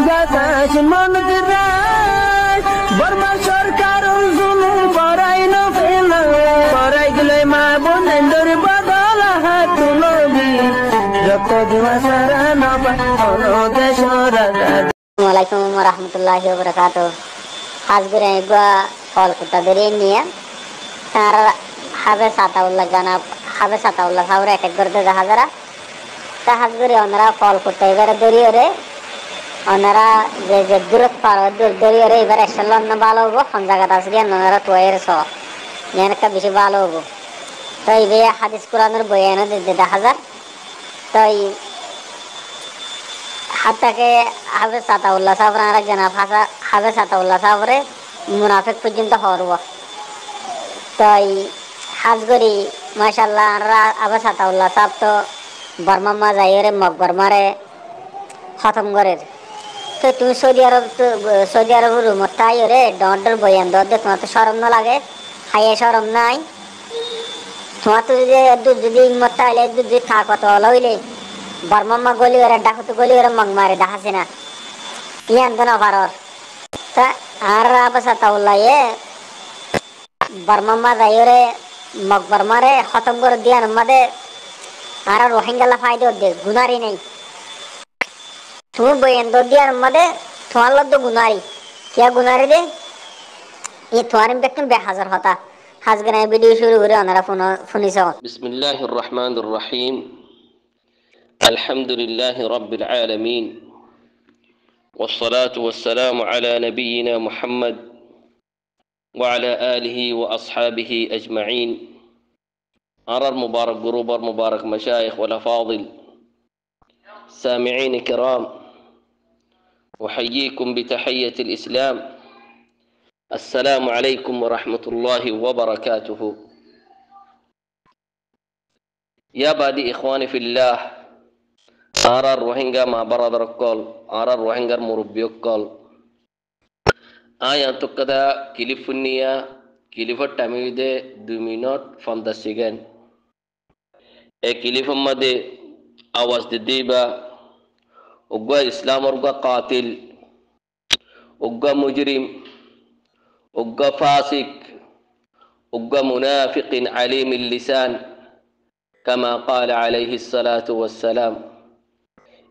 বাতাস মন দিরাই বর্মা সরকার জুলুম করাই না ফেলা করাই গেলে মা বোনের বদল হাত তুলবি যত দিওয়া সারা না পালো দেশ রাজা। আসসালামু আলাইকুম ওয়া রাহমাতুল্লাহি ওয়া বারাকাতুহু। আজকে একবার ফল কুটা বেরিয়ে নিয়ে তার হাফেজ আতাউল্লাহ জানাব হাফেজ আতাউল্লাহ সাহেব এক করে দেখা যারা তা হাজরে ওনারা ফল কুটা এবারে বেরিয়ে রে ওনারা যে যে দূরত পার দূর বেরিয়ে রে এবার একসাল্লাম না ভালো হবো কোন জায়গাটা আছে ওনারা তোয়ের স একটা বেশি ভালো হবো। তো এই বে হাদিস কোরআনের বই এনে দেখা যায় তো হাতটাকে হাফেজ আতাউল্লাহ সাহেব আর জানাব হাফেজ আতাউল্লাহ সাহেবরে মুনাফিক পর্যন্ত হরব। তাই হাজগরি মাশাআল্লাহ হাফেজ আতাউল্লাহ সাহেব তো বর্মা যাইরে মকবরমারে খতম করে। তো তুমি সৌদি আরব রুমত তাই রে ডর বয়ান দর দে তোমার তো শরম না লাগে হাইয়ে শরম নাই তোমার তো যদি মত আইলে যদি থাক কত হইলে বর্মা গলি ওরা ডাকতো গলি ওরা মগ মারে দেখাছে না ইয়ান তো না পারর তা আর আবাস আতাউল্লাহ এ বর্মা যাইরে মকবরমারে খতম করে দিয়ান আমাদের আর রোহিঙ্গালা ফায়দা দে গুনারি নেই তুমি বয়ান দর দিয়ান আমাদের তোমার লোক তো গুনারি क्या गुनारी दे ये तुम्हारे में देखते बेहजार होता हाजगना वीडियो शुरू हो रहा हमारा फोनी से बिस्मिल्लाहिर रहमानिर रहीम अल्हम्दुलिल्लाहि रब्बिल आलमीन वस्सलातु वस्सलामु अला नबिय्यिना मुहम्मद व अला आलिहि व अस्हाबिहि अजमईन अरर मुबारक गुरुबर मुबारक मशाइख वल अफादिल सामिईन किराम أحييكم بتحية الإسلام السلام عليكم ورحمة الله وبركاته يا بادي إخواني في الله أرى الروهينجا مع برادر الكل أرى الروهينجا مربي الكل آية تكدا كيليفونيا كيليفو تاميدي 2 minute from the second كيليفو مدي آواز ديبا उग्गा इस्लाम और उग्गा कातिल उग्गा मुजरिम उग्गा फासिक उग्गा मुनाफिक अलीम लिसान कमा क़ाल अलैहि सलातु वस्सलाम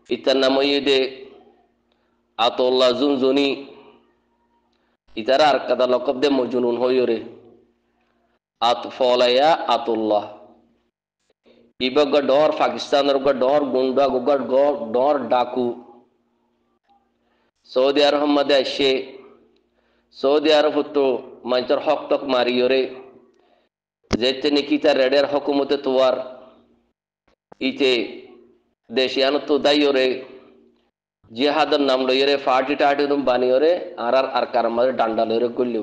इतना मयदे आतुल्लाह जुनजुनी इतरा अरकदा लक़ब दे मजनून हो योरे आतफौलया आतुल्लाह इबगा डोर पाकिस्तान और डोर गुंडा गुगा डोर डाकू सऊदी अरब मध्य शे सऊदी अरब तो मंचर हक तक मारियोरे जेते निकिता रेडर हुकूमत तुवार इते देशियान तो दायोरे जिहादर नाम लोयरे फाटी टाटी तुम बानियोरे आर अरकार मध्य डांडा लोरे कुल्ली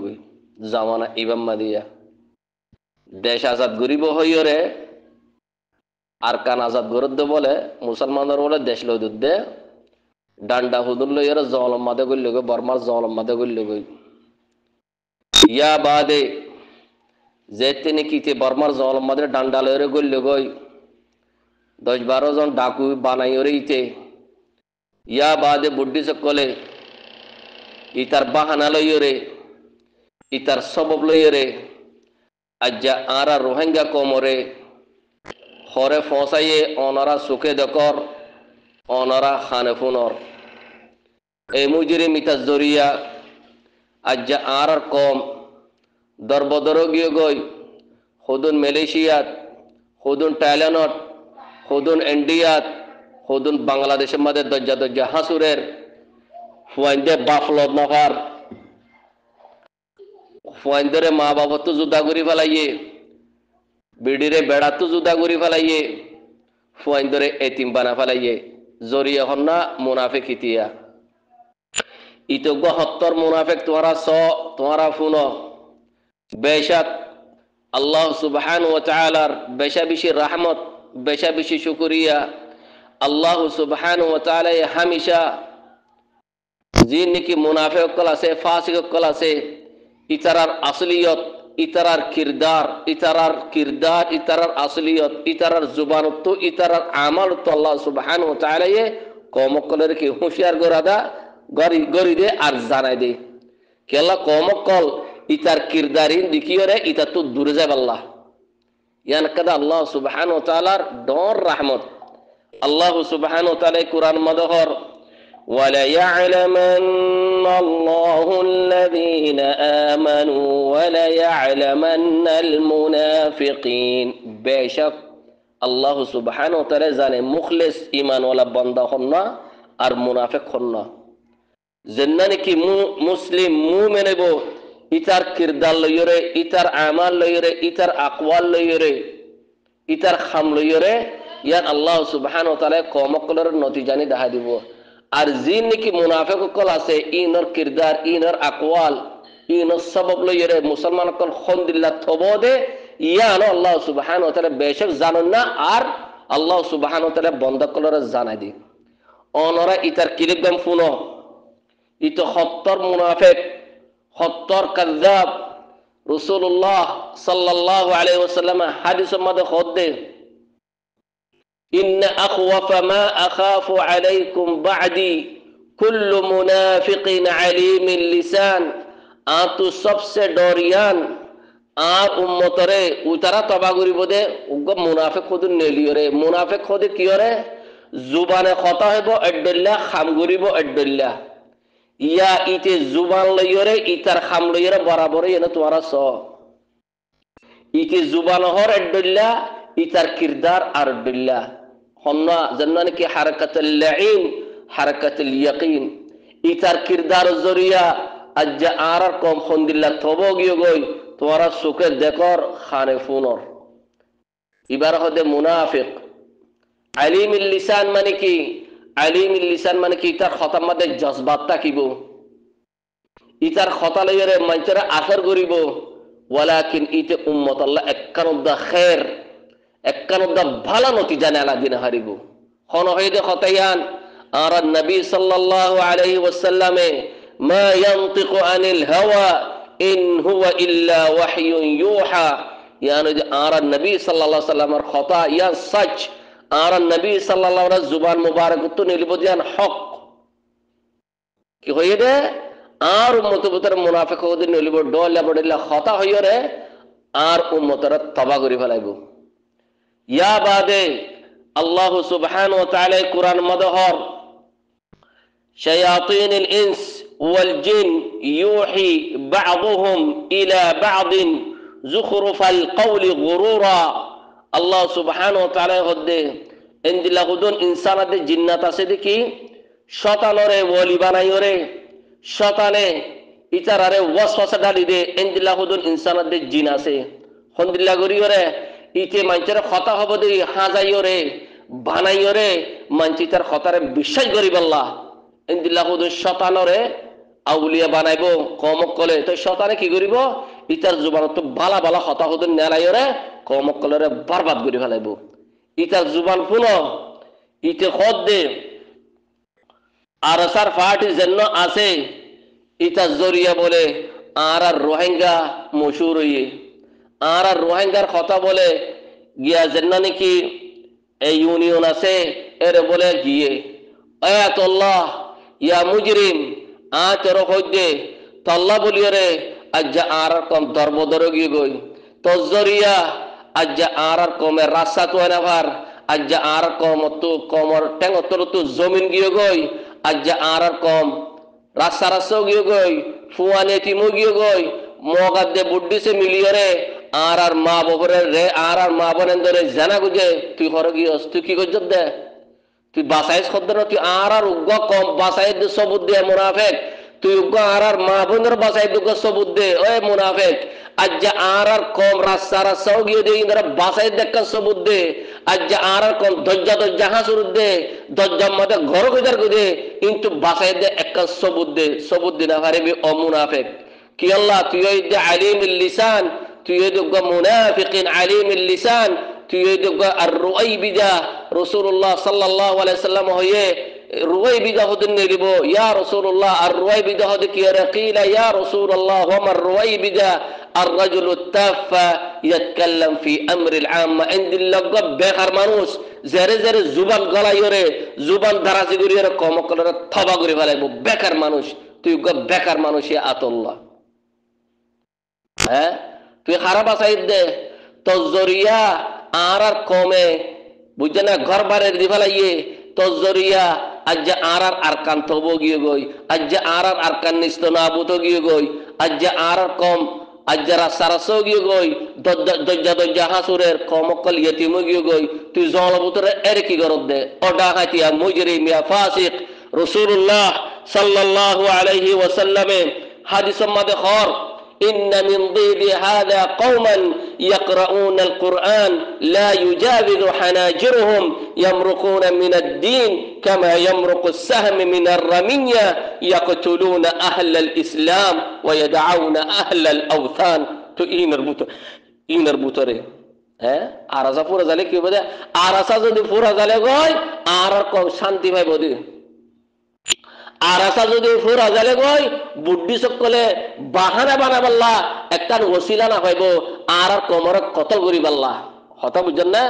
जमाना इबम मदिया देश आजाद गरीब होयोरे আরকান আজাদ গরদ্দ বলে মুসলমানদের বলে দেশ লই দুদে ডান্ডা হুদুল লইর জলম মাদে গইল গো বর্মার জলম মাদে গইল গই ইয়া বাদে যেতেনি কিতে বর্মার জলম মাদে ডান্ডা লইর গইল গই 10-12 জন ডাকু বানাইরে ইতে ইয়া বাদে বুদ্ধি সকলে ইতার বাহানা লইরে ইতার সবব লইরে আজ্জা আরা রোহিঙ্গা কোমরে হরে ফসাইয়ে অনারা সুখে দকর অনারা খানেফুনর এই মুজরি মিতা জরিয়া আজ্জা আর কম দরবদরগীয় গই হুদুন মালয়েশিয়াত হুদুন থাইল্যান্ডত হুদুন ইন্ডিয়াত হুদুন বাংলাদেশের মধ্যে দজ্জা দজ্জা হাসুরের ফুয়াইন্দে বাফলদ নফার ফুয়াইন্দরে মা বাবা তো জুদা করি ফেলাইয়ে বিডিরে বেড়া তো জুদা করি ফেলাইয়ে ফুয়াইন্দরে এতিম বানা ফেলাইয়ে জরিয়া হন্না মুনাফিক ইতিয়া ইতজ্ঞ হত্তর মুনাফিক তোমারা ফুন বেশাক আল্লাহ সুবহান ওয়া তাআলার বেশা বেশি রহমত বেশা বেশি শুকরিয়া আল্লাহ সুবহান ওয়া তাআলা হামেশা জিন নাকি মুনাফিক কল আছে ফাসিক কল আছে ইতারার আসলিয়ত ইতারার কিরদার ইতারার আসলিয়ত ইতারার জুবানত ইতারার আমাল তো আল্লাহ সুবহানাহু ওয়া তাআলা কওম কলের কি হুঁশিয়ার গরাদা গরি দে আর জানাই দে কেলা কমকল ইতার কিরদারিন দিকিয়রে ইতা তো দূরে যায় আল্লাহ ইয়ান কাদা আল্লাহ সুবহানাহু ওয়া তাআলার ডর রহমত আল্লাহ সুবহানাহু ওয়া তাআলা কুরআন মদহর ওয়ালা ইয়ালামান্নাল্লাহুল্লাযীনা আমানু ওয়ালা ইয়ালামান্নাল মুনাফিকিন বেশক আল্লাহ সুবহানাহু ওয়া তাআলা জানে মুখলিস ঈমানওয়ালা বান্দা হন না আর মুনাফিক হন না জন্নানি কি মুসলিম মুমিন হইব ইতার কিরদার লইরে ইতার আমাল লইরে ইতার আকওয়াল লইরে ইতার খাম লইরে ইয়ান আল্লাহ সুবহানাহু ওয়া তাআলা কমকলের নতিজানি দেখা দিব আর জিন নাকি মুনাফিক কল আছে ইনর কিরদার ইনর আকওয়াল ইনর সবব লইরে মুসলমান কল খন্দিল্লাহ থবদে ইয়ান আল্লাহ সুবহানাহু ওয়া তাআলা বেশক জানেন না আর আল্লাহ সুবহানাহু ওয়া তাআলা বান্দা কলরে জানাই দি অনরা ইতার কিরদাম ফুনো ইতো সত্তর মুনাফিক সত্তর কাযাব রাসূলুল্লাহ সাল্লাল্লাহু আলাইহি ওয়াসাল্লাম হাদিসের মধ্যে খোদে ইন্না আখওয়াফা মা আখাফু আলাইকুম বা'দি কুল্লু মুনাফিকিন আলিমিল লিসান আতু সবসে ডরিয়ান আর উম্মতরে উতারা তবা করিব দে উগ মুনাফিক খুদ নেলিয়রে মুনাফিক খুদ কিয়রে জুবানে কথা হইব আড্ডুল্লাহ খাম করিব আড্ডুল্লাহ ইয়া ইতে জুবান লইরে ইতার খাম লইরে বরাবর এনে তোমারা স ইতে জুবান হর আড্ডুল্লাহ ইতার কিরদার আর আড্ডুল্লাহ হন্না জান্নান কি হারাকাতুল লাইন হারাকাতুল ইয়াকিন ইতার কিরদার জরিয়া আজ আর কম খন্দিল্লাহ তবো গিয়ে গই তোমারা সুখে দেখর খানে ফুনর ইবার হদে মুনাফিক আলিমিল লিসান মানে কি আলিমিল লিসান মানে কি ইতার খতার মধ্যে জজবাত থাকিব ইতার খতা লইরে মানুষেরা আসার করিব ওয়ালাকিন ইতে উম্মত আল্লাহ এককানুদ্দা খের এককানুদ্দা ভালো নতিজা নেলা দিন হারিব হন হইদে খতায়ান আর নবী সাল্লাল্লাহু আলাইহি ওয়াসাল্লামে মা ইয়ানতিকু আনিল হাওয়া ইন হুয়া ইল্লা ওয়াহয়ুন ইউহা ইয়ানি যে আর নবী সাল্লাল্লাহু আলাইহি ওয়াসাল্লামের খতা ইয়া সচ আর নবী সাল্লাল্লাহু আলাইহি জুবান মুবারক তো নিলিব দিয়ান হক কি হইদে আর উম্মত ভিতর মুনাফিক হইদে নিলিব ডল বড়িলা খতা হইরে আর উম্মতরা তওবা করি ফেলাইব ইয়া বাদে আল্লাহ সুবহানাহু ওয়া তাআলা কুরআন মদহর শায়াতিনিল ইনস ওয়াল জিন ইউহি বা'দুহুম ইলা বা'দিন যুখরুফাল কওলি গুরুরা আল্লাহ সুবহানাহু ওয়া তাআলা হদে ইনদিলা হুদুন ইনসানাতে জিন্নাত আছে দেখি শয়তানরে ওলি বানাইরে শয়তানে ইতারারে ওয়াসওয়াসা ডালি দে ইনদিলা হুদুন ইনসানাতে জিন আছে হন্দিল্লা গরিয়রে ইতে মানুষের খতা হব দে হাজাইরে বানাইরে মানুষ তার খতারে বিশ্বাস করিব আল্লাহ ইনদিলা হুদুন শয়তানরে আউলিয়া বানাইব কমক কলে তো শয়তানে কি করিব ইতার জুবানত বালা বালা খতা হুদুন নেলাইরে কমক কলরে বরবাদ করে ফেলাইব ইতার জুবান পুনো ইতে খদ দে আরসার ফাটি জন্য আছে ইতার জরিয়া বলে আর রোহিঙ্গা মশহুর হইয়ে আর রোহিঙ্গার কথা বলে গিয়া জন্য নাকি এই ইউনিয়ন আছে এর বলে গিয়ে আয়াতুল্লাহ ইয়া মুজরিম আ তোর হইদে তল্লা বলিয়রে আজ আর কম দরবদর গিয়ে গই তজরিয়া আজ আর কমে রাস্তা তো এনাভার আজ আর কম তো কমর টেঙ্গ তোর তো জমিন গিয়ে গই আজ আর কম রাস্তা রাস্তা গিয়ে গই ফুয়ানে তিমো গিয়ে গই মগাদে বুড্ডি সে মিলিয়রে আর মা ববরে রে আর মা বনেন ধরে জানা গুজে তুই হর গিয়স তুই কি গজব দে তুই বাসাইস খদ্দ তুই আর উগ্গ কম বাসাই দে সবুদ দে মুনাফিক তুই উগ্গ আর মা বোনের বাসাই দুগ্গ সবুদ দে ওই মুনাফিক আজ আর কম রাস্তা রাস্তাও গিয়ে দে ইন্দরা বাসাই দেখ সবুদ দে আজ আর কম দজ্জা দজ্জা হাসুর দে দজ্জার মধ্যে ঘর গুজার দে কিন্তু বাসাই দে এক সবুদ দিনা হারিবি ও মুনাফিক কি আল্লাহ তুই ওই দে আলিমিল লিসান তুই ওই দুগ্গ মুনাফিকিন আলিমিল লিসান তুই ওই দুগ্গ আর রুয়াইবিদা রাসূলুল্লাহ সাল্লাল্লাহু আলাইহি ওয়াসাল্লাম হয়ে রুয়াইবিদা হদিন নিলিব ইয়া রাসূলুল্লাহ আর রুয়াইবিদা হদি কি রাকিলা ইয়া রাসূলুল্লাহ ওয়া মার রুয়াইবিদা الرجل التافه يتكلم في امر العامه عند اللقب بخر মানুষ জেরে জেরে জুবান গলাইরে জুবান দারাজি করিয়ে কমকলের থবা করে ফেলাইব বেকার মানুষ তুই বেকার মানুষই আতল্লাহ হ্যাঁ তুই খারাপ আসাই দে তোর জরিয়া আর কমে বুঝছে না ঘর বারে দি ফেলাইয়ে তোর জরিয়া আজ আর আরকান থব গিয়ে গই আজ আর আরকান নিস্ত না বুত গিয়ে গই আজ আর কম আজ রাস্তারাসও গিয়ে গই দজ্জা দজ্জা হাসুরের কমকল ইয়েতিমও গিয়ে গই তুই জলবুতরে এর কি গরব দে ওডা হাতিয়া মুজরিম ইয়া ফাসিক রাসূলুল্লাহ সাল্লাল্লাহু আলাইহি ওয়াসাল্লামে হাদিসের মধ্যে খর إن من ضيد هذا قوما يقرؤون القرآن لا يجاوز حناجرهم يمرقون من الدين كما يمرق السهم من الرمية يقتلون أهل الإسلام ويدعون أهل الأوثان تو إين ربوتره আরাসা পুরা জালে কি বলে আরাসা যদি পুরা জালে গয় আর কম শান্তি ভাই বদি আরাসা যদি ফুরা জালে গই বুদ্ধি সকলে বাহানা বানাবাল্লা একটা ওসিলা না পাইব আর কোমর কতল করিবাল্লা হতা বুঝছেন না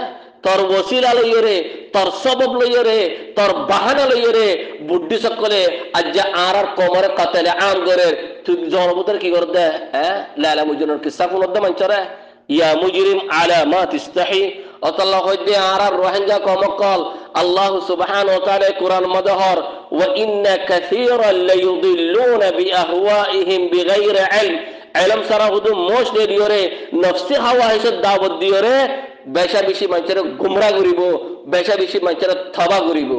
তোর ওসিলা লইরে তোর সবব লইরে তোর বাহানা লইরে বুদ্ধি সকলে আজ আর কোমর কতলে আম করে তুই জনবুতর কি কর দে হ্যাঁ লালা মুজনের কিসা কোন দম চরে ইয়া মুজরিম আলা মা তিস্তাহি অতাল্লাহ হইতে আর রোহিঙ্গা কমকল আল্লাহ সুবহানাহু ওয়া তাআলা কুরআন মদহর ওয়া ইন্না কাসীরান লায়ুদিল্লুনা বিআহওয়াইহিম বিগাইরি ইলম ইলম সারা হুদু মোশনে দিওরে নফসি হাওয়া হিসেব দাওয়াত দিওরে বেশা বেশি মানুষের গুমরা করিব বেশা বেশি মানুষের থবা করিব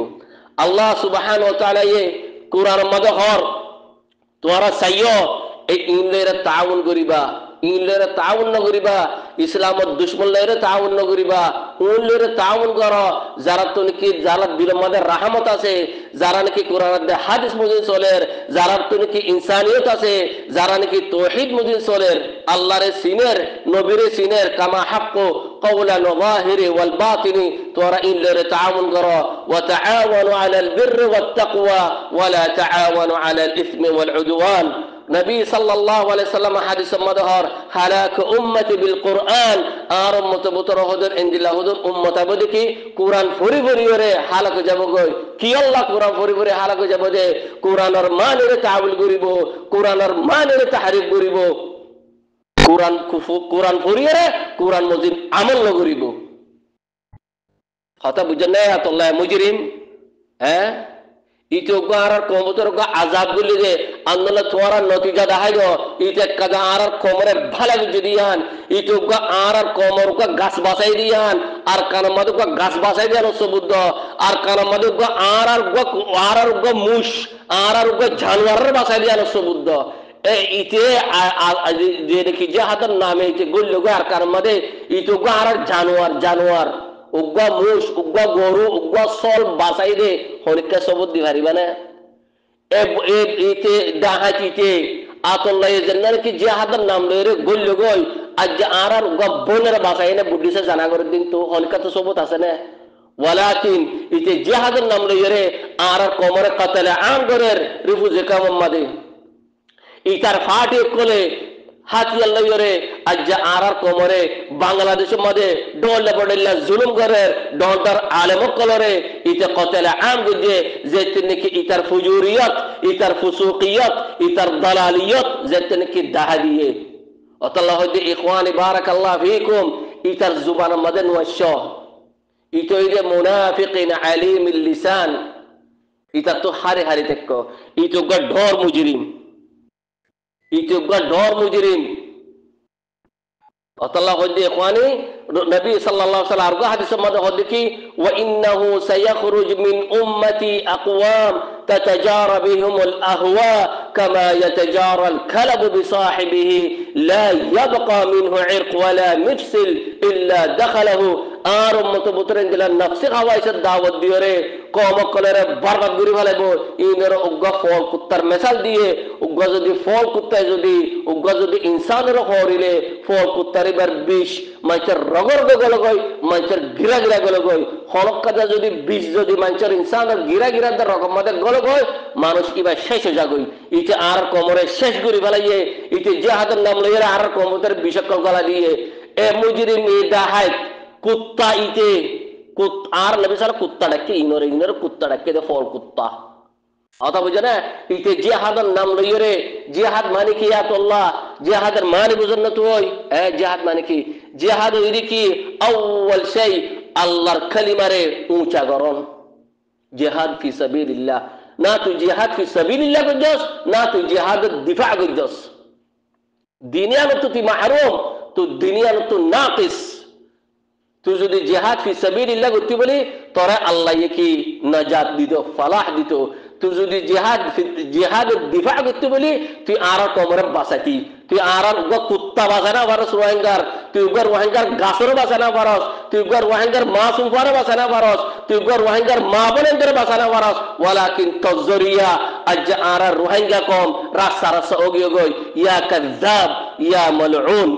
আল্লাহ সুবহানাহু ওয়া তাআলা এ কুরআন মদহর তোরা চাইও এই ইনলের তাআউন করিবা ইনলের তাআউন না করিবা ইসলামত দুশমন লইরে তাআউন না করিবা উনলের তাআউন করো যারা তো নাকি যারা দিলের মধ্যে রাহমত আছে যারা নাকি কোরআনের হাদিস মুজিব চলের যারা তো নাকি ইনসানিয়ত আছে যারা নাকি তাওহীদ মুজিব চলের আল্লাহর সিনের নবীর সিনের কামা হাক্কু কওলান যাহিরি ওয়াল বাতিনি তোরা ইনলের তাআউন করো ওয়া তাআওয়ানু আলাল বিররি ওয়াত তাকওয়া ওয়া লা তাআওয়ানু আলাল ইসমি ওয়াল উদওয়ান নবী সাল্লাল্লাহু আলাইহি সাল্লাম হাদিসে মদহর হালাক উম্মতি বিল কুরআন আর উম্মত বুতর হদর ইনদিল্লাহ হদর উম্মত আবদি কি কুরআন ফরি ফরি করে হালাক যাব গই কি আল্লাহ কুরআন ফরি ফরি হালাক যাব দে কুরআনের মানের তাআবিল করিব কুরআনের মানের তাহরিফ করিব কুরআন ফরি রে কুরআন মজিদ আমল ন করিব কথা বুঝেন না আল্লাহ মুজরিম হ্যাঁ ইতো গার কমতর গা আযাব গুলি দে আন্দোলন তোরা নতিজা দেখাইলো ইতে কাজা আর কোমরে ভালো দিয়ান ইতো গা আর কোমর গা গাছ বাসাই দিয়ান আর কান মদ গা গাছ বাসাই দিয়ান সবুদ্ধ আর কান মদ গা আর গা মুশ আর গা জানোয়ারের বাসাই দিয়ান সবুদ্ধ এ ইতে যে দেখি যে হাতের নামে ইতে গুল্লো গা আর কান মদে ইতো গা আর জানোয়ার উগ্গা মুশ উগ্গা গরু উগ্গা সল বাসাই দে হরিকা সবুত দি পারিবা না এতে ডাহাতিতে আতল্লাহ জান্নার কি যে হাতের নাম লইরে গল্ল গই আজ আর উগ্গা বনের বাসাই না বুদ্ধিসে জানা করে দিন তো হরিকা তো সবুত আছে না ওয়ালাকিন এতে যে হাতের নাম লইরে আর কোমরে কতলে আম গরের রিফুজে কামাম্মাদে ইতার ফাটি কোলে হাতি আল্লাহ রে আজ আর কোমরে বাংলাদেশের মধ্যে ডল বড়লা জুলুম করে ডলদার আলেম কলরে ইতে কতলে আম গুজে যে নাকি ইতার ফুজুরিয়ত ইতার ফুসুকিয়ত ইতার দালালিয়ত যে নাকি দাহা দিয়ে আল্লাহ হদি ইখওয়ানি বারাকাল্লাহু ফিকুম ইতার জুবান মধ্যে নওয়াশ ইতো ইদে মুনাফিকিন আলিমিল লিসান ইতা তো হারে হারে দেখো ইতো গডর মুজরিম ইতুগা ডর মুজরিম আল্লাহ হদি ইখওয়ানি নবী সাল্লাল্লাহু আলাইহি ওয়াসাল্লাম আরগা হাদিসের মধ্যে হদি কি ওয়া ইন্নাহু সায়াখরুজ মিন উম্মতি আকওয়াম তাতাজারা বিহিমুল আহওয়া কামা ইয়াতাজারা আল কালব বিসাহিবিহি লা ইয়াবকা মিনহু ইরক ওয়ালা মিফসিল ইল্লা দাখালাহু আর উম্মত বুতরেন দিলা নফসি খাওয়াইছে দাওয়াত দিওরে কমকলের বরবাদ করি ফেলাইব ইনের উগ্গা ফল কুত্তার মেসাল দিয়ে উগ্গা যদি ফল কুত্তায় যদি উগ্গা যদি ইনসানের হরিলে ফল কুত্তার এবার বিষ মানুষের রগর গল গই মানুষের গিরা গিরা গল গই হলকাজা যদি বিষ যদি মানুষের ইনসানের গিরা গিরার রকম মাদের গল গই মানুষ এবার শেষ হয়ে যাগই ইতে আর কোমরে শেষ করি ফেলাইয়ে ইতে যে হাতের নাম লইয়ে আর কোমরের বিষক্ষ গলা দিয়ে এ মুজরিম এ ডাহাত কুত্তা ইতে আর নবী সাল্লাল্লাহু কুত্তা ডাকে ইনরে কুত্তা ডাকে দে ফল কুত্তা কথা বুঝে না ইতে জিহাদের নাম লইরে জিহাদ মানে কি আল্লাহ জিহাদের মানে বুঝন না তুই জিহাদ মানে কি জিহাদ হইরি কি আউয়াল শাই আল্লাহর কালিমারে উঁচা করন জিহাদ ফি সাবিলিল্লাহ না তুই জিহাদ ফি সাবিলিল্লাহ করছস না তুই জিহাদের দিফা করছস দুনিয়াতে তুই মাহরুম তো দুনিয়াতে নাকিস তুই যদি জিহাদ ফি সাবিলিল্লাহ করতে বলি তোরা আল্লাহ কি নাজাত দিত ফালাহ দিত তুই যদি জিহাদের দিফা করতে বলি তুই আর কমরে বাঁচাতি তুই আর কুত্তা বাঁচানা পারস রোহিঙ্গার তুই উগার রোহিঙ্গার গাছর বাঁচানা পারস তুই উগার রোহিঙ্গার মা সুফারে বাঁচানা পারস তুই উগার রোহিঙ্গার মা বোনেদের বাঁচানা পারস ওয়ালাকিন তজরিয়া আজ আর রোহিঙ্গা কম রাস্তা রাস্তা ওগিয়ে গই ইয়া কাযাব ইয়া মালউন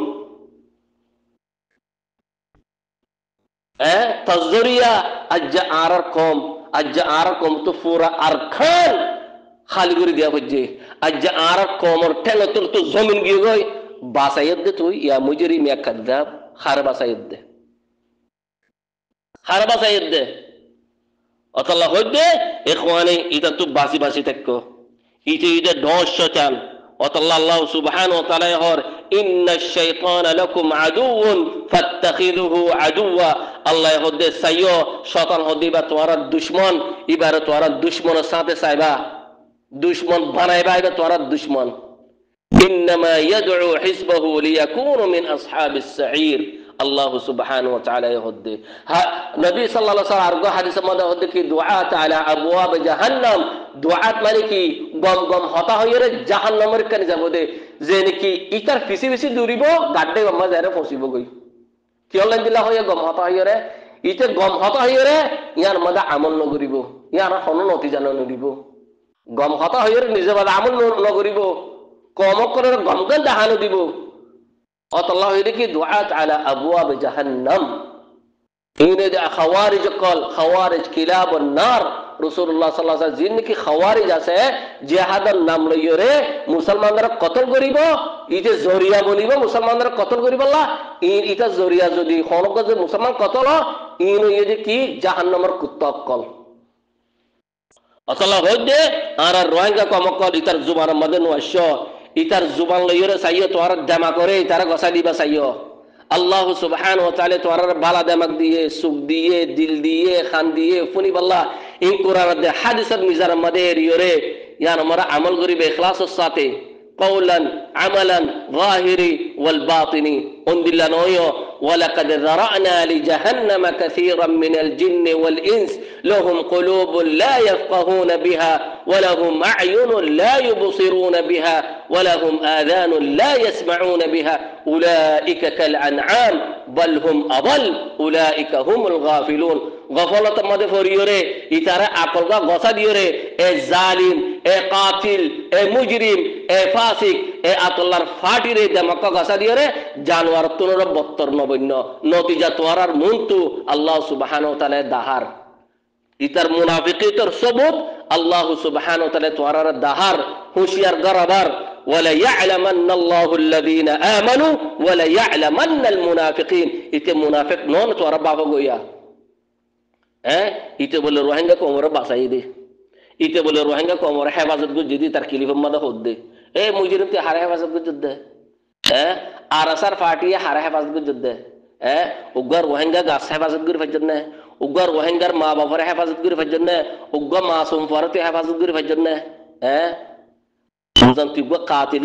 তজরিয়া আজ আর কম আজ আর কম তো পুরা আরখান খালি করে দেওয়া হচ্ছে আজ আর কমর ঠেঙ্গ তোর তো জমিন গিয়ে গই বাসাইদ দে তুই ইয়া মুজরিম ইয়া কাযাব খার বাসাইদ দে খার বাসাইদ দে অতলা হইতে ইখওয়ানি এটা তো বাসি বাসি থাকো ইতে দশ শতান অতলা আল্লাহ সুবহানাহু ওয়া তাআলা হর ইন্নাশ শাইতানা লাকুম আদুউন ফাত্তাখিযুহু আদুওয়া আল্লাহ হদে সাইয়ো শয়তান হদিবা তোমার দুশমন এবারে তোমার দুশমনের সাথে চাইবা দুশমন বানাইবা এটা তোমার দুশমন ইন্নামা ইয়াদউ হিজবাহু লিয়াকুনু মিন আসহাবিস সাঈর আল্লাহ সুবহানাহু ওয়া তাআলা হদে নবী সাল্লাল্লাহু আলাইহি ওয়াসাল্লাম আরগো হাদিসের মধ্যে হদে কি দুআত আলা আবওয়াব জাহান্নাম দুআত মানে কি গম গম হতা হইরে জাহান্নামের কানে যাব দে যে নাকি ইতার পিছে পিছে দৌড়িব গাড্ডে গম্মা যারে ফসিব গই কি হলেন দিলা হয়ে গম হতা হইরে ইতে গম হতা হইরে ইয়ার মধ্যে আমল নগরিব ইয়ার হন নতিজা নদিব গম হতা হইরে নিজে বাদে আমল নগরিব কম করে গমগন দাহানো দিব অতল্লাহ হইরে কি দুআত আলা আবওয়াব জাহান্নাম ইনে দে খাওয়ারিজ কল খাওয়ারিজ কিলাবুন নার রাসূলুল্লাহ সাল্লাল্লাহু আলাইহি ওয়াসাল্লাম জিন কি খাওয়ারিজ আছে জিহাদের নাম লইরে মুসলমানরা কতল করিব ইতে জরিয়া বলিব মুসলমানরা কতল করিব আল্লাহ ইটা জরিয়া যদি খনক যে মুসলমান কতল ইন ইয়ে কি জাহান্নামের কুত্তা কল আল্লাহ হইদে আর রোহিঙ্গা কমকল ইতার জুবানের মধ্যে নয়শ ইতার জুবান লইরে চাইও তোর জামা করে ইতার গসা দিবা চাইও আল্লাহ সুবহানাহু ওয়া তাআলা তোর বালা দামাক দিয়ে সুখ দিয়ে দিল দিয়ে খান দিয়ে ফুনি বল্লাহ ইন কুরআন দে হাদিসের মিজার মধ্যে রিয়রে ইয়ার আমরা আমল করিবে ইখলাসের সাথে قولا عملا ظاهري والباطني اندلا نويو ولقد ذرأنا لجهنم كثيرا من الجن والإنس لهم قلوب لا يفقهون بها ولهم أعين لا يبصرون بها ولهم آذان لا يسمعون بها أولئك كالأنعام بل هم أضل أولئك هم الغافلون غفلت مدى فوريوري إتارا أقلقا غصد يوري اي ظالم اي قاتل اي مجرم اي فاسق اي أطلار فاتيري دمكا غصد يوري جانوار تنور بطر نبين نتيجة توارار منتو الله سبحانه وتعالى دهار ইতার মুনাফিকিয়তের সবুত আল্লাহ সুবহানাহু ওয়া তাআলা তোয়ারার দাহার হুশিয়ার গরাবার ওয়ালা ইয়ালামান্নাল্লাহু আল্লাযীনা আমানু ওয়ালা ইয়ালামান্নাল মুনাফিকিন ইতে মুনাফিক নন তোরা বাবা গইয়া ইতে বলে রোহিঙ্গা কোমরে বাঁচাই দে ইতে বলে রোহিঙ্গা কোমরে হেফাজত গো যদি তার কিলিফের মধ্যে হদ দে মুজরিম তে হারা হেফাজত গো যুদ্ধ আর আসার ফাটিয়ে হারা হেফাজত গো যুদ্ধ উগ্র রোহিঙ্গা গাছ হেফাজত করে ফাইজন না উগ্র রোহিঙ্গার মা বাবার হেফাজত করে ফাইজন না উগ্র মাসুম ফরতে হেফাজত করে ফাইজন না সুজন তুই কাতিল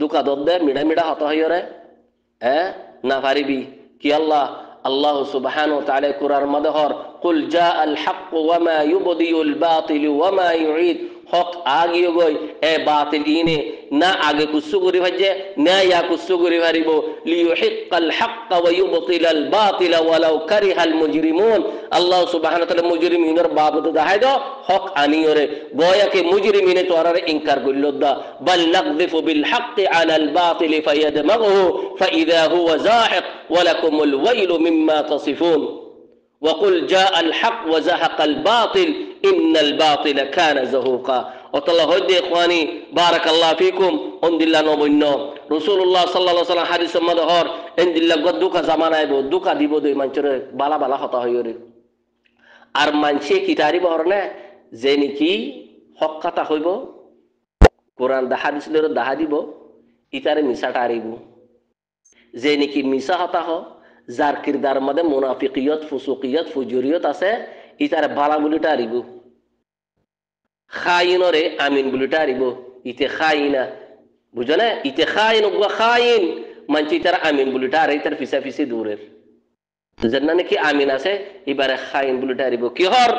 দুকা দে মিডা মিডা হত হইরে না পারিবি কি আল্লাহ আল্লাহ সুবহানাহু ওয়া তাআলা কুরআন মধ্যে হর কুল জাআল হক ওয়া মা ইউবদিউল বাতিল ওয়া মা ইউঈদ হক আগিয়ে গই এ বাতিল ইনে না আগে কুসু করি ভাজে না ইয়া কুসু করি পারিব লিইহিক্কাল হক ওয়া ইউবতিলাল বাতিল ওয়ালাউ কারিহাল মুজরিমুন আল্লাহ সুবহানাহু ওয়া তাআলা মুজরিমিনের বাবদ দেখাই দাও হক আনিয়রে গোয়াকে মুজরিমিনে তোরারে ইনকার করিল দা বাল নাকযিফু বিল হক আলাল বাতিল ফায়াদমাগহু ফাইযা হুয়া যাহিক ওয়া লাকুমুল ওয়াইলু মিম্মা তাসিফুন وقل جاء الحق وزهق الباطل إن الباطل كان زهوقا وطلع هدي إخواني بارك الله فيكم عند الله نبينا رسول الله صلى الله عليه وسلم حديث مدهور عند الله قد دوكا زمان آيبو دوكا ديبو دي منچره بالا بالا خطا هيوري আর মানসে কি তারিব হরনে যে নাকি হক কথা হইব কোরআন দাহা দিছিল দাহা দিব ইতারে মিছা টারিব যে নাকি মিছা হতা হ যার কিরদার মধ্যে মুনাফিকিয়ত ফুসুকিয়ত ফুজুরিয়ত আছে ইতারে বালা বলি টারিব খাইনরে আমিন বলি টারিব ইতে খাইনা বুঝো না ইতে খাইন উগা খাইন মানছি তার আমিন বলি টারে ইতার ফিসা ফিসি দূরের যেন নাকি আমিন আছে এবারে খাইন বলি টারিব কি হর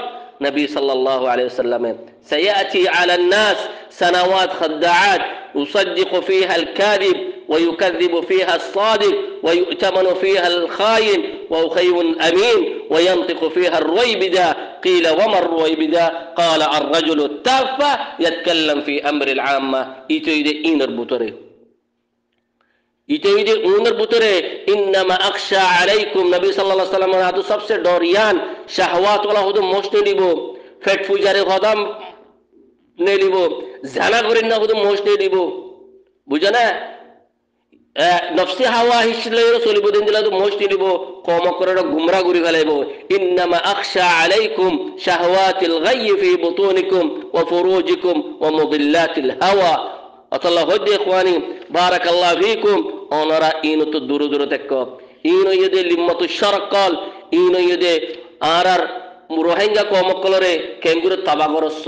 নবী সাল্লাল্লাহু আলাইহি ওয়াসাল্লাম সায়াতি আলা الناس سنوات خداعات يصدق فيها الكاذب ويكذب فيها الصادق ويؤتمن فيها الخائن وخير أمين وينطق فيها الرويبدة قيل وما الرويبدة قال الرجل التافه يتكلم في أمر العامة يتويد إنر بطره يتويد إنر بطره إنما أخشى عليكم نبي صلى الله عليه وسلم هذا सबसे डोरियान शहवात वाला हुदम मोस्ट निबो फेट फुजारे खदम ने लिबो জানা করেন না হুদম মোস্ট নিবো বুঝো না নফসি হাওয়া হিসলে চলিব দিন দিলা তো মোস্ট নিব কম করে গুমরা গুরি ফেলাইব ইন্নামা আখশা আলাইকুম শাহওয়াতিল গায় ফি বুতুনিকুম ওয়া ফুরুজিকুম ওয়া মুদিল্লাতিল হাওয়া আল্লাহ হদে ইখওয়ানি বারাকাল্লাহু ফিকুম ওনারা ইনো তো দূর দূর তেক ইনো ইদে লিম্মাতু শারকাল ইনো ইদে আরার রোহিঙ্গা কম কলরে কেঙ্গুর তাবাগরস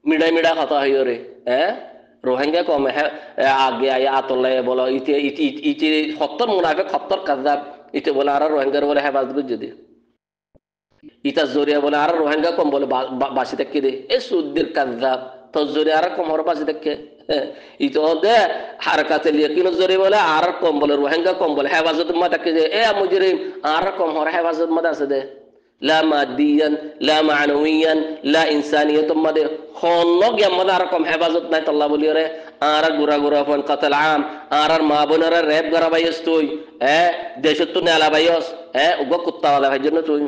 মিডা মিডা কথা হইরে হ্যাঁ রোহিঙ্গা কম আগে আয়া আতলে বলো ইতে ইতে সত্তর মুনাফিক সত্তর কাজাব ইতে বলে আর রোহিঙ্গার বলে হেফাজত যদি ইতা জরিয়া বলে আর রোহিঙ্গা কম বলে বাসি থেকে দে এ সুদ্দির কাজাব তো জরিয়া আর কম হর বাসি থেকে ইতো দে হারকাতে লিয়াকিন জরি বলে আর কম বলে রোহিঙ্গা কম বলে হেফাজত মা থেকে দে এ মুজরিম আর কম হর হেফাজত মা আছে দে لا ماديا لا معنويا لا إنسانية مده خونق يا مدار كم حفاظت نايت الله بوليره آرا غورا غورا فن قتل عام آرا ما بنره ريب غرا بايستوي দেশত নেলা বাইস উগা কুত্তা ওয়ালা ভাইজন্য তুই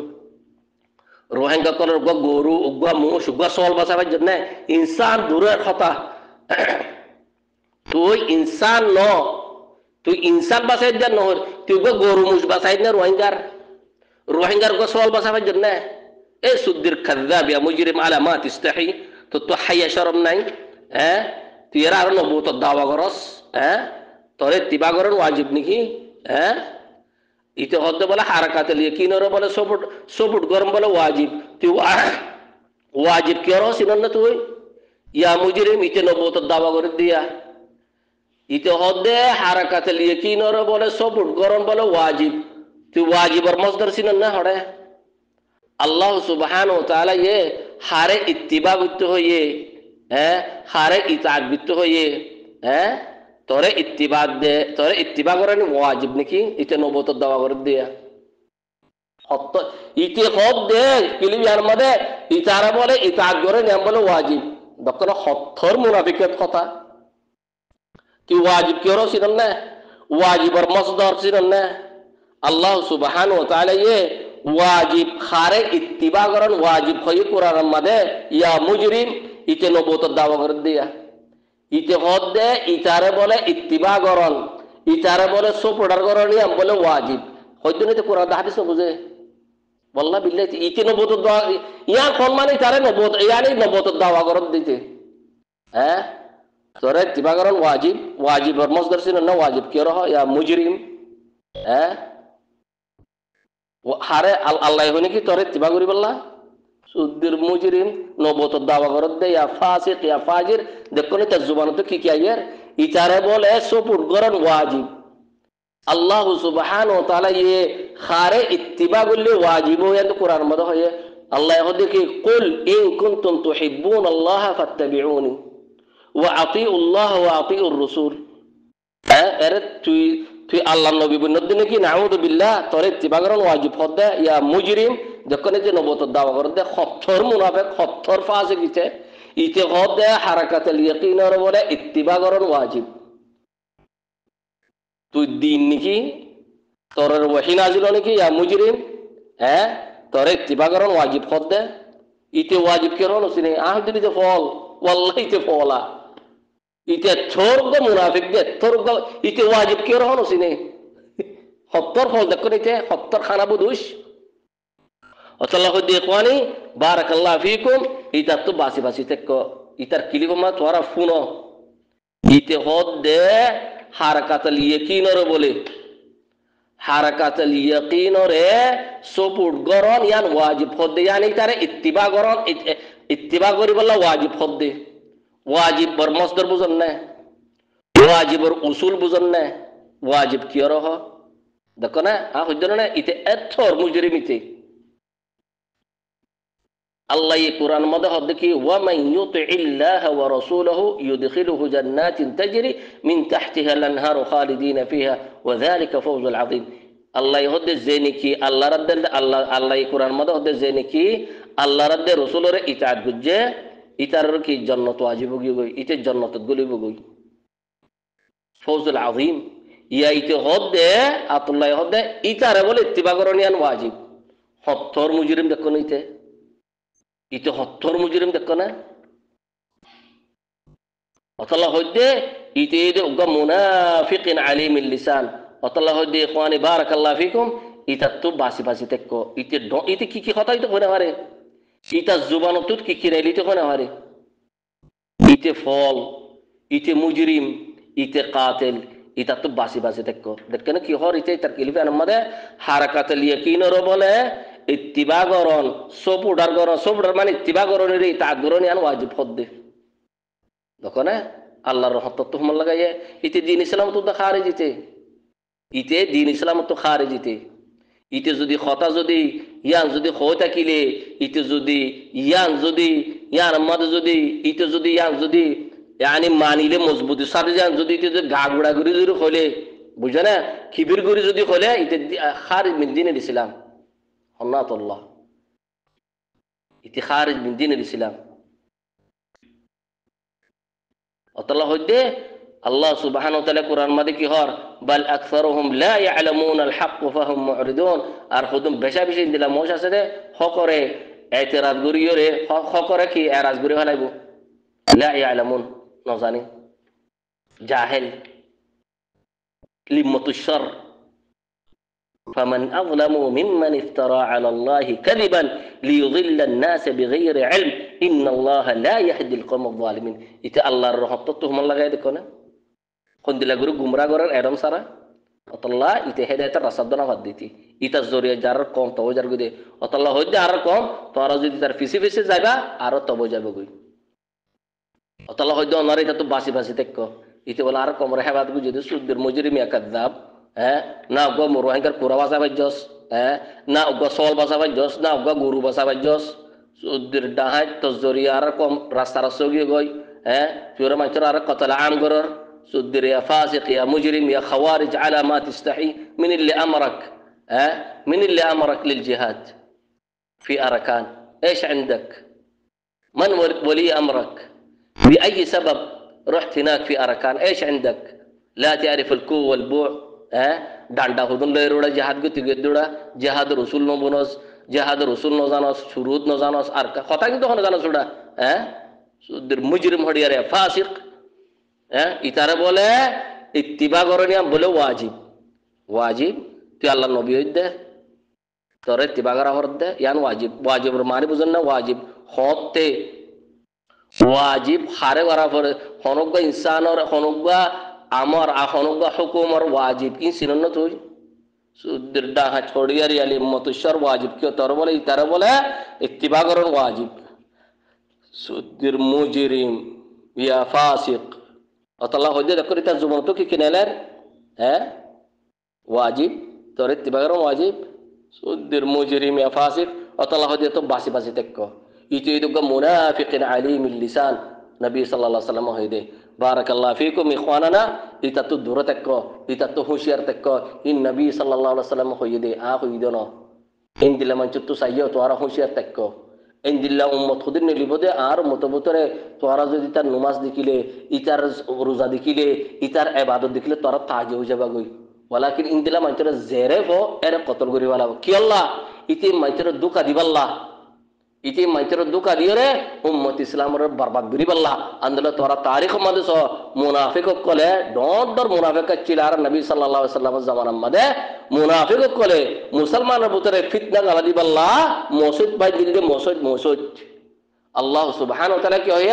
রোহিঙ্গা কলর উগা গরু উগা মুস উগা সল বাসা ভাইজন্য ইনসান দূরের কথা তুই ইনসান ন তুই ইনসান বাসাই দেন ন তুই উগা গরু মুস বাসাই না রোহিঙ্গার রোহিঙ্গার গো সওয়াল বাসাবার জন্য এ সুদ্দির কাযাব ইয়া মুজরিম আলা মা তিস্তাহি তো হাইয়া শরম নাই তুই এরা আর নবুত দাওয়া করস তোরে তিবা করার ওয়াজিব নাকি ইতে হদ্দে বলে হারাকাতে লিয়ে কিনরে বলে সপুট গরম বলে ওয়াজিব তুই ওয়াজিব কি রস ইনন না তুই ইয়া মুজরিম ইতে নবুত দাওয়া করে দিয়া ইতে হদ্দে হারাকাতে লিয়ে কিনরে বলে সপুট গরম বলে ওয়াজিব তুই ওয়াজিবর মজদার সিনন না হড়ে আল্লাহ সুবহানাহু ওয়া তাআলা ये হারে ইত্তিবা করতে হইয়ে হারে ইতাআত করতে হইয়ে তোরে ইত্তিবা দে তোরে ইত্তিবা করেন ওয়াজিব নাকি ইতে নবুত দাওয়া করে দিয়া হত ইতে হদ দে কিলিয়ার মধ্যে ইতারা বলে ইতাআত করে নাম বলে ওয়াজিব দকন হত্তর মুনাফিকের কথা তুই ওয়াজিব কি রস সিনন না ওয়াজিবর মজদার সিনন না আল্লাহ সুবহানাহু ওয়া তাআলা ये वाजिब खारे इत्तिबा करन वाजिब खय कुरान मदे या मुजरिम इते नबुत दावा कर दिया इते हद दे इतारे बोले इत्तिबा करन इतारे बोले सपोर्टर करन या बोले वाजिब हयतो नी तो कुरान हादिस बुझे वल्लाह बिल्लाह इते नबुत दावा या कोन माने इतारे नबुत यानी नबुत दावा कर दिते तोरे इत्तिबा करन वाजिब वाजिब और मसदर से न वाजिब के रहो या मुजरिम হারে আল্লাহ হইনি কি তোরে তিবা করি বললা সুদ্দির মুজরিম নবত দাওয়া করত দে ইয়া ফাসিক ইয়া ফাজির দেখো নি তার জবানতে কি কি আইয়ার ইতারে বলে সপুর গরন ওয়াজিব আল্লাহ সুবহানাহু ওয়া তাআলা ये খারে ইত্তিবা করলে ওয়াজিব হয় তো কোরআন মধ্যে হয় আল্লাহ হদে কি কুল ইন কুনতুম তুহিব্বুন আল্লাহ ফাত্তাবিউনি ওয়া আতিউল্লাহ ওয়া আতিউর রাসূল এরে তুই আল্লাহ নবী বন্নদিনে কি নাউযু বিল্লাহ তোরে ইত্তিবা করন ওয়াজিব হদে ইয়া মুজরিম যখন যে নবত দাওয়া করতে খত্তর মুনাফিক খত্তর ফাসিক ইতে হদে হারাকাতুল ইয়াকিনের বলে ইত্তিবা করন ওয়াজিব তুই দিন নাকি তোর ওহী নাজিল নাকি ইয়া মুজরিম তোরে ইত্তিবা করন ওয়াজিব হদে ইতে ওয়াজিব করন সিনে আহদিন যে ফল ওয়াল্লাহি তে ফলা ইতে ছোরগ মুনাফিক দে তোরগ ইতে ওয়াজিব কি রহন সিনে 70 ফল দেখো নিতে 70 খানা বুদুস অতলা হইতে কোয়ানি বারাকাল্লাহু ফিকুম ইতা তো বাসি বাসি তেক ইতার কিলিবমা তোরা ফুনো ইতে হদে হারাকাতাল ইয়াকিনর বলে হারাকাতাল ইয়াকিনরে সাপোর্ট গরন ইয়ান ওয়াজিব হদে ইয়ানি তারে ইত্তিবা গরন ইত্তিবা করি বলা ওয়াজিব হদে ওয়াজিব বর মসদর বুঝন না ওয়াজিবর উসুল বুঝন না ওয়াজিব কি রহ দেখো না হইদন না ইতে এথর মুজরিমিতে আল্লাহ এই কোরআন মধ্যে হদ কি ওয়া মান ইউতিইল্লাহ ওয়া রাসূলহু ইউদখিলুহু জান্নাতিন তাজরি মিন তাহতিহা আল-আনহারু খালিদিনা ফিহা ওয়া যালিকা ফাওজুল আযীম আল্লাহ হদ জেনি কি আল্লাহ রাদ আল্লাহ এই কোরআন মধ্যে হদ জেনি কি আল্লাহ রাদ রাসূলের ইতাআত গুজে ইতার কি জান্নাত ওয়াজিব গই ইতে জান্নাত গলিব গই ফাওজুল আযীম ইয়া ইতে হদ আল্লাহ হদ ইতারে বলে ইত্তিবা করনিয়ান ওয়াজিব হত্তর মুজরিম দেখো নিতে ইতে হত্তর মুজরিম দেখো না অতলা হইতে ইতে উগা মুনাফিকিন আলিমিল লিসান অতলা হইতে ইখওয়ানি বারাকাল্লাহু ফিকুম ইতা তো বাসি বাসি তেকো ইতে ইতে কি কথা হইতে কোনা হারে ইতা জুবানত কি কি রাইলিতে কোনা হারে ইতে ফল ইতে মুজরিম ইতে কাতিল ইতা তো বাসি বাসি তেকো দেখেন কি হর ইতে তার কিলিফে আমাদের হারাকাতুল ইয়াকিনর বলে ইত্তিবা করন সপুডার মানে ইত্তিবা করনের ইতাআত করনি আন ওয়াজিব হদ্দে দেখো না আল্লাহর রহমত তো হুম লাগাইয়ে ইতে দ্বীন ইসলাম তো খারিজিতে ইতে দ্বীন ইসলাম তো খারিজিতে ইতে যদি খতা যদি ইয়ান যদি হয় থাকিলে ইতে যদি ইয়ান আমাদের যদি ইতে যদি ইয়ান যদি यानी मानिले मजबूती सारे जान যদি ইতে গাগুড়া গুড়ি যদি হলে বুঝা না খিবির গুড়ি যদি হলে ইতে খারিজ মিন দ্বীনিল ইসলাম আল্লাহ ইতি খারিজ মিন দ্বীনিল ইসলাম আল্লাহ হইতে আল্লাহ সুবহানাহু ওয়া তাআলা কুরআন মাদে কি হর বাল আকসারুহুম লা ইয়ালামুন আল হক ফাহুম মুরিদুন আর খুদুম বেশা বেশি দিলা মোশ আছে দে হকরে এতরাজ গুরিয়রে হকরে কি এরাজ গুরি হলাইবো লা ইয়ালামুন নজানি জাহেল লিম্মাতুশ শার فمن أظلم ممن افترى على الله كذبا ليضل الناس بغير علم إن الله لا يهدي القوم الظالمين إذا الله رحمته الله غير كنا كن دل غرو غمرا غرر أدم سارا الله إذا هداية الرصدنا فديتي إذا زوري جار قوم توجر غدي الله هو جار قوم تارا جدي تر فيسي جايبا أرو تبو جايبا غوي الله هو جون ناري تتو باسي تكو إذا ولا أرو قوم رهبات غو جدي سودر مجرم يا كذاب না গো মুরহাঙ্কার পুরা বাসা বাজস না গো সল বাসা বাজস না গো গুরু বাসা বাজস সুদ্দির ডাহাই তো জরিয়ার কম রাস্তা রাসগি গই ফিরে মাইতর আর কতল আম গরর সুদ্দির ইয়া ফাসিক ইয়া মুজরিম ইয়া খাওয়ারিজ আলা মা تستحي من اللي امرك من اللي امرك للجهاد في اركان ايش عندك من ولي امرك باي سبب رحت هناك في اركان ايش عندك لا تعرف الكو والبوع ডান্ডা হুদুন লইরোড়া জিহাদ গতি গদুড়া জিহাদ রাসূল ন বনস জিহাদ রাসূল ন জানস শুরুত ন জানস আর কথা কিন্তু হন জানস ওটা সুদের মুজরিম হডিয়ারে ফাসিক ইতারে বলে ইত্তিবা করনিয়া বলে ওয়াজিব তুই আল্লাহর নবী হইদে তোরে ইত্তিবা করা হরদে ইয়ান ওয়াজিবর মানে বুঝন না ওয়াজিব হতে ওয়াজিব হারে করা পরে হনগা ইনসানর হনগা আমার আহনগা হুকুমর ওয়াজিব কি সিনন তুই সুদ্দির ডাহা ছড়িয়ার ইয়ালি মতুশর ওয়াজিব কি তোর বলে ইতারে বলে ইত্তিবা করন ওয়াজিব সুদ্দির মুজরিম ইয়া ফাসিক আল্লাহ হইদে দেখো এটা জুমন তো কি কিনেলের ওয়াজিব তোর ইত্তিবা করন ওয়াজিব সুদ্দির মুজরিম ইয়া ফাসিক আল্লাহ হইদে তো বাসি তেকো ইতি দুগা মুনাফিকিন আলিমিল লিসান নবী সাল্লাল্লাহু আলাইহি ওয়াসাল্লাম হইদে বারাকাল্লাহু ফিকুম ইখওয়ানানা ইতা তো দূর তেকো ইতা তো হুশিয়ার তেকো ইন নবী সাল্লাল্লাহু আলাইহি ওয়াসাল্লাম হইদে হইদনো ইন দিলা মানচুত্তু সাইয়ো তো আর হুশিয়ার তেকো ইন দিলা উম্মত খুদিন লিবদে আর মতবতরে তোরা যদি তার নামাজ দেখিলে ইতার রোজা দেখিলে ইতার ইবাদত দেখিলে তোরা তাজে হয়ে যাবা গই ওয়ালাকিন ইন দিলা মানচুরে জেরে ফো এর কতল করি ওয়ালা কি আল্লাহ ইতি মানচুরে দুকা দিবাল্লাহ ইতি মাইচের দুকা দিয়ে রে উম্মত ইসলামের বরবাদ করি বললা আন্দোলন তোরা তারিখ মধ্যে মুনাফিক কলে ডর মুনাফিক চিলার নবী সাল্লাল্লাহু আলাইহি ওয়াসাল্লামের জামানার মধ্যে মুনাফিক কলে মুসলমানের ভিতরে ফিতনা গালা দি বললা মসজিদ ভাই দিল্লি মসজিদ আল্লাহ সুবহানাহু ওয়া তাআলা কি হয়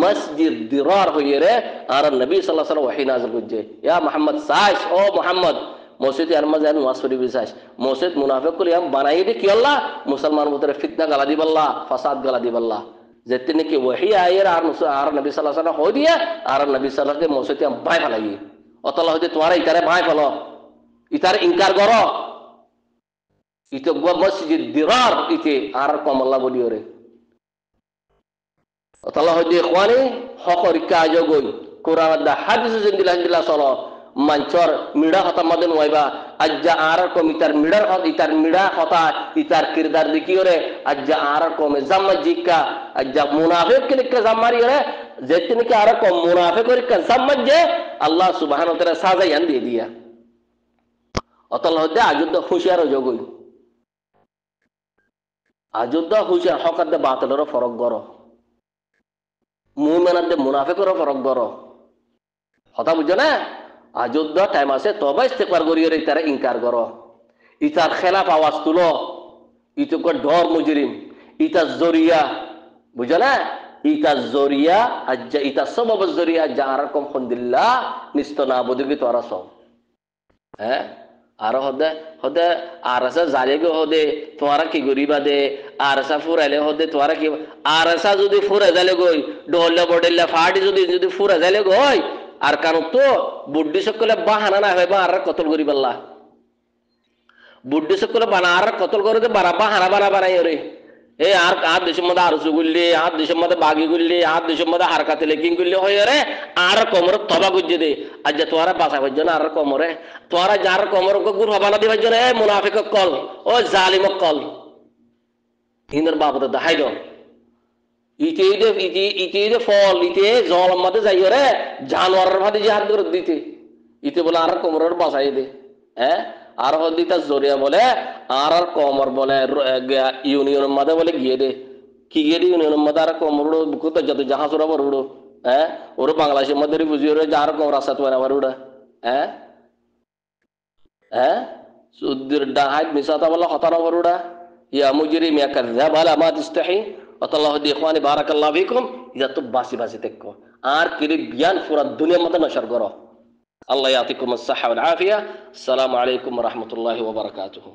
মসজিদ দিরার হয়ে রে আর নবী সাল্লাল্লাহু আলাইহি ওয়াসাল্লাম ওহী নাযিল করছে ইয়া মুহাম্মদ সাইস ও মুহাম্মদ মসজিদ আর মাঝে ওয়াসফরি বিসাস মসজিদ মুনাফিক কলে हम বানাই দে কি আল্লাহ মুসলমান ভিতরে ফিতনা গালা দি বললা ফাসাদ গালা দি বললা যেতে নাকি ওহী আয়ের আর নবী সাল্লাল্লাহু আলাইহি ওয়াসাল্লাম হই দিয়া আর নবী সাল্লাল্লাহু আলাইহি ওয়াসাল্লাম মসজিদ हम বাই ফেলাই অতলা হইতে তোরা ইতারে বাই ফেলো ইতারে ইনকার করো ইতো মসজিদ দিরার ইতে আর কমল্লা বলিওরে অতলা হইতে ইখওয়ানি হকরি কাজ গই কোরআন দা হাদিস জিন্দিলা সলো মাঞ্চর মিড়া হতা মাদন ওয়াইবা আজ্জা আর কমিতার মিড়ার হত ইতার মিড়া হতা ইতার কিরদার দেখিওরে আজ্জা আর কমে জাম্মা জিক্কা আজ্জা মুনাফিক কে জাম্মারি রে যেতনে কে আর কম মুনাফিক কে জাম্মা যে আল্লাহ সুবহানাহু ওয়া তাআলা সাজাই আন দিয়ে দিয়া অতল হতে আজুদ হুশিয়ার জগই আজুদ হুশিয়ার হকাত দে বাতিলের ফরক গরো মুমিনাত দে মুনাফিকের ফরক গরো কথা বুঝছো না আজুদ্দা টাইম আছে তবে ইস্তেগফার করিয়ে রে তারা ইনকার করো ইতার খেলাফ আওয়াজ তুলো ইতুকে ডর মুজরিম ইতা জরিয়া বুঝো না ইতা জরিয়া আজ্জা ইতা সবাব জরিয়া জারাকুম খুন্দিল্লাহ নিস্ত না বুদুগি তোরা সব হ্যাঁ আর হদে আর আসা জালেগে হদে তোরা কি গরিবা দে আর আসা ফুরাইলে হদে তোরা কি আর আসা যদি ফুরা জালে গই ডহল্লা বডেল্লা ফাটি যদি ফুরা জালে গই আর কারণ তো বুদ্ধি সকলে বাহানা না হয় বা আর কতল করি পাল্লা বুদ্ধি সকলে বানা আর কতল করে দে বারা বাহানা বানাই রে এ আর দেশের মধ্যে আর সুগুল্লি আর দেশের মধ্যে বাগি গুল্লি আর দেশের মধ্যে আর কাতে লেকিং গুল্লি হয়ে রে আর কোমর তবা গুজে দে আজ যে তোরা বাসা ভাজ্য না আর কোমরে তোরা যার কোমর গুর হবানা দি ভাজ্য রে মুনাফিক কল ও জালিম কল হিন্দর বাবুতে দেখাই দাও ইতে ফল ইতে জল মধ্যে যাই রে জানোয়ারের ভাতে যে হাত করে দিতে ইতে বলে আর কোমরের বাসাই দে হ্যাঁ আর হদিতা জরিয়া বলে আর কোমর বলে ইউনিয়নের মধ্যে বলে গিয়ে দে কি গিয়ে দে ইউনিয়নের মধ্যে আর কোমর বুকুতে যত জাহাজ ওরা বড় উড়ো হ্যাঁ ওর বাংলাদেশের মধ্যে বুঝিয়ে রে যার কোমর রাস্তা তো আবার উড়া হ্যাঁ হ্যাঁ সুদ্দির ডাহাত মিসাতা বলে হতারা বড় উড়া ইয়া মুজরিম ইয়া কাযাব আলা মা তাস্তাহি আল্লাহ দি ইখওয়ানি বারাকাল্লাহু ফিকুম ইয়া তো বাসি তেকো আর কিরি বিয়ান পুরা দুনিয়ার মধ্যে নশর করো আল্লাহ ইয়াতিকুম আস-সাহা ওয়াল আফিয়া আসসালামু আলাইকুম ওয়া রাহমাতুল্লাহি ওয়া বারাকাতুহু।